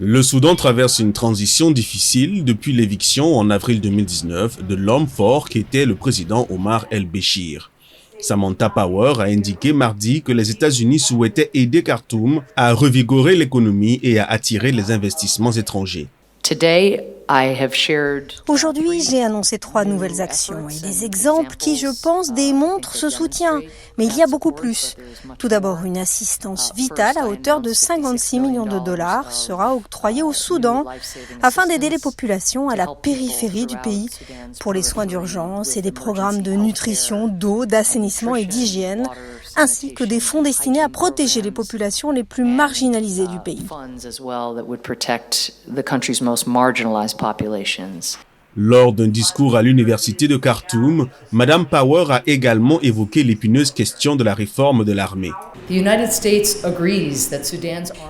Le Soudan traverse une transition difficile depuis l'éviction en avril 2019 de l'homme fort qui était le président Omar el-Béchir. Samantha Power a indiqué mardi que les États-Unis souhaitaient aider Khartoum à revigorer l'économie et à attirer les investissements étrangers. Aujourd'hui, j'ai annoncé 3 nouvelles actions et des exemples qui, je pense, démontrent ce soutien. Mais il y a beaucoup plus. Tout d'abord, une assistance vitale à hauteur de 56 millions de dollars sera octroyée au Soudan afin d'aider les populations à la périphérie du pays pour les soins d'urgence et des programmes de nutrition, d'eau, d'assainissement et d'hygiène, ainsi que des fonds destinés à protéger les populations les plus marginalisées du pays. Lors d'un discours à l'université de Khartoum, Madame Power a également évoqué l'épineuse question de la réforme de l'armée.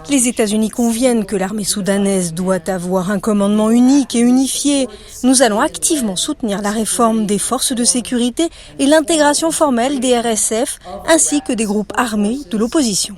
Les États-Unis conviennent que l'armée soudanaise doit avoir un commandement unique et unifié. Nous allons activement soutenir la réforme des forces de sécurité et l'intégration formelle des RSF ainsi que des groupes armés de l'opposition.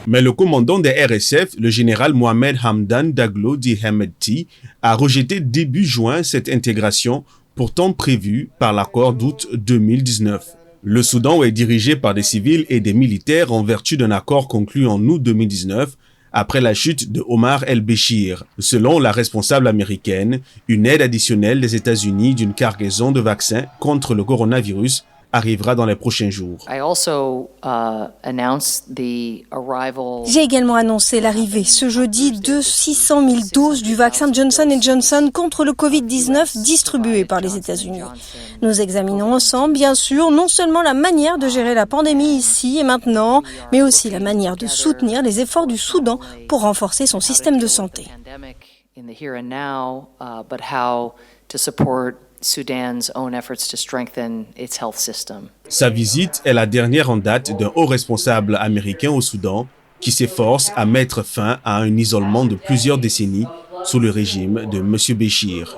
Mais le commandant des RSF, le général Mohamed Hamdan Daglo Di Hemedti, a rejeté début juin cette intégration, pourtant prévue par l'accord d'août 2019. Le Soudan est dirigé par des civils et des militaires en vertu d'un accord conclu en août 2019 après la chute de Omar el-Béchir. Selon la responsable américaine, une aide additionnelle des États-Unis d'une cargaison de vaccins contre le coronavirus arrivera dans les prochains jours. J'ai également annoncé l'arrivée ce jeudi de 600 000 doses du vaccin Johnson & Johnson contre le Covid-19 distribué par les États-Unis. Nous examinons ensemble, bien sûr, non seulement la manière de gérer la pandémie ici et maintenant, mais aussi la manière de soutenir les efforts du Soudan pour renforcer son système de santé. Sa visite est la dernière en date d'un haut responsable américain au Soudan qui s'efforce à mettre fin à un isolement de plusieurs décennies sous le régime de M. Béchir.